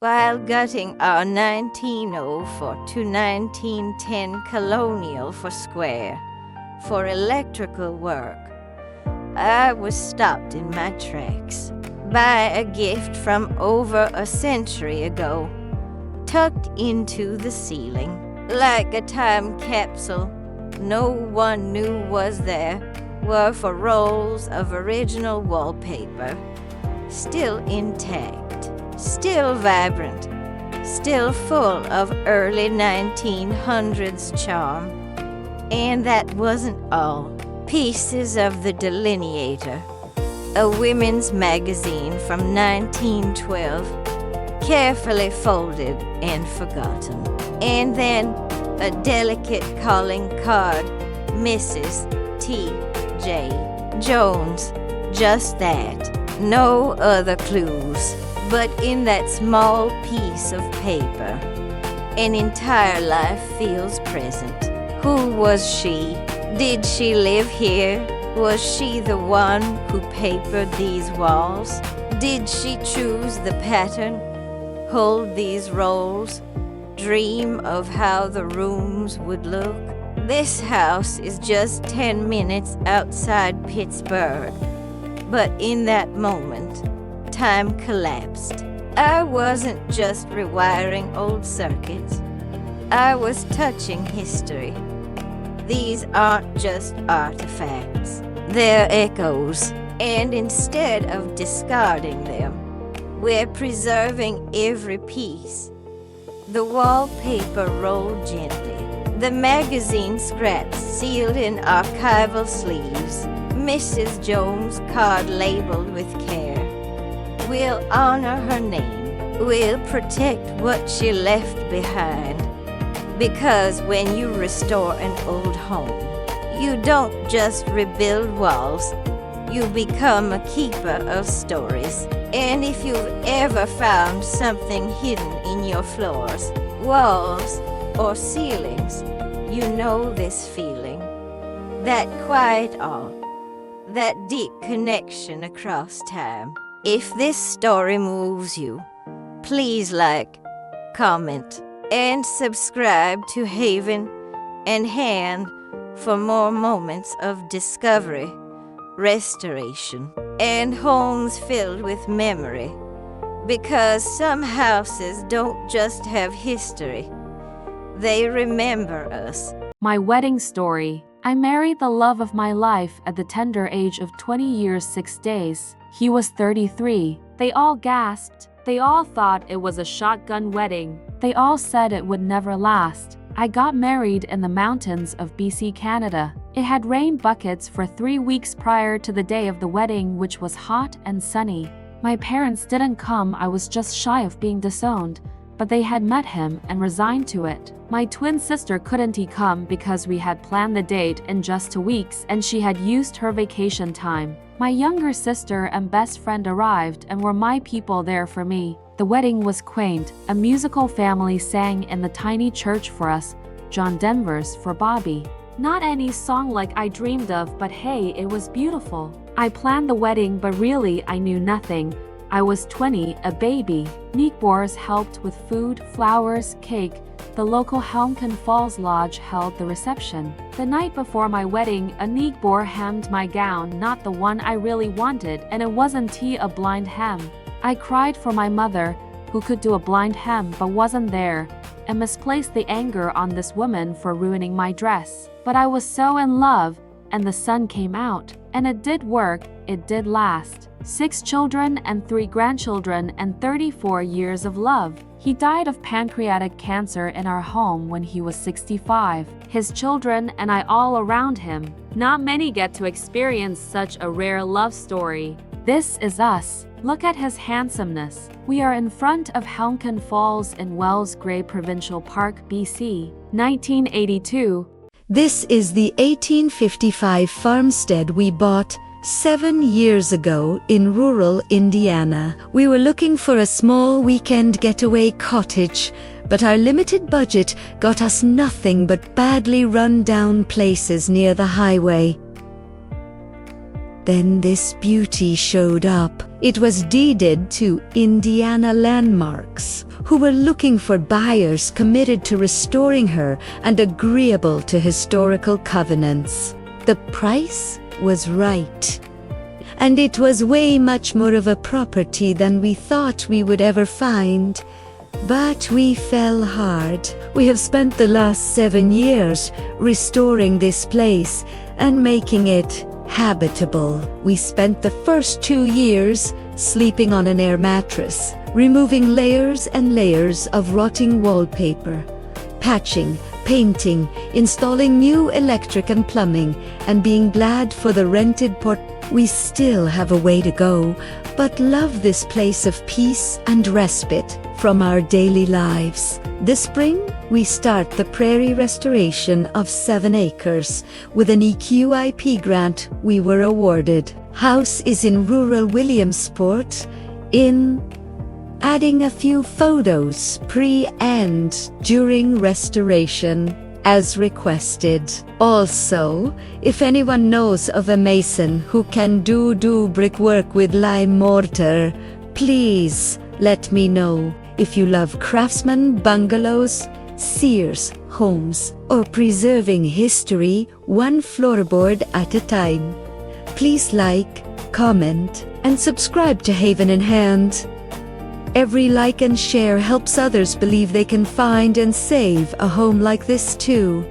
while gutting our 1904 to 1910 Colonial Four Square for electrical work, I was stopped in my tracks by a gift from over a century ago, tucked into the ceiling. Like a time capsule, no one knew was there, were for rolls of original wallpaper, still intact, still vibrant, still full of early 1900s charm. And that wasn't all. Pieces of The Delineator, a women's magazine from 1912, carefully folded and forgotten. And then a delicate calling card, Mrs. T.J. Jones. Just that. No other clues. But in that small piece of paper, an entire life feels present. Who was she? Did she live here? Was she the one who papered these walls? Did she choose the pattern, hold these rolls, dream of how the rooms would look? This house is just 10 minutes outside Pittsburgh. But in that moment, time collapsed. I wasn't just rewiring old circuits. I was touching history. These aren't just artifacts. They're echoes. And instead of discarding them, we're preserving every piece. The wallpaper rolled gently. The magazine scraps sealed in archival sleeves. Mrs. Jones' card labeled with care. We'll honor her name. We'll protect what she left behind. Because when you restore an old home, you don't just rebuild walls. You become a keeper of stories. And if you've ever found something hidden in your floors, walls, or ceilings, you know this feeling. That quiet awe, that deep connection across time. If this story moves you, please like, comment, and subscribe to Haven and Hand for more moments of discovery, restoration, and homes filled with memory. Because some houses don't just have history, they remember us. My wedding story. I married the love of my life at the tender age of 20 years 6 days. He was 33. They all gasped. They all thought it was a shotgun wedding. They all said it would never last. I got married in the mountains of BC, Canada. It had rained buckets for 3 weeks prior to the day of the wedding, which was hot and sunny. My parents didn't come. I was just shy of being disowned, but they had met him and resigned to it. My twin sister couldn't come because we had planned the date in just 2 weeks and she had used her vacation time. My younger sister and best friend arrived and were my people there for me. The wedding was quaint. A musical family sang in the tiny church for us, John Denver's for Bobby. Not any song like I dreamed of, but hey, it was beautiful. I planned the wedding, but really I knew nothing. I was 20, a baby. Neekboers helped with food, flowers, cake. The local Helmken Falls Lodge held the reception. The night before my wedding, a Neekboer hemmed my gown, not the one I really wanted, and it wasn't a blind hem. I cried for my mother, who could do a blind hem but wasn't there, and misplaced the anger on this woman for ruining my dress. But I was so in love, and the sun came out, and it did work, it did last. 6 children and 3 grandchildren and 34 years of love. He died of pancreatic cancer in our home when he was 65. His children and I all around him. Not many get to experience such a rare love story. This is us. Look at his handsomeness. We are in front of Helmken Falls in Wells Grey Provincial Park, BC. 1982. This is the 1855 farmstead we bought 7 years ago in rural Indiana. We were looking for a small weekend getaway cottage, but our limited budget got us nothing but badly run-down places near the highway. Then this beauty showed up. It was deeded to Indiana Landmarks, who were looking for buyers committed to restoring her and agreeable to historical covenants. The price was right. And it was way much more of a property than we thought we would ever find. But we fell hard. We have spent the last 7 years restoring this place and making it habitable. We spent the first 2 years sleeping on an air mattress, removing layers and layers of rotting wallpaper, patching, painting, installing new electric and plumbing, and being glad for the rented port. We still have a way to go, but love this place of peace and respite from our daily lives. This spring, we start the prairie restoration of 7 acres with an EQIP grant we were awarded. House is in rural Williamsport, adding a few photos pre and during restoration as requested. Also, if anyone knows of a mason who can do brickwork with lime mortar, please let me know. If you love craftsman bungalows, Sears homes, or preserving history one floorboard at a time, please like, comment, and subscribe to Haven in Hand. Every like and share helps others believe they can find and save a home like this too.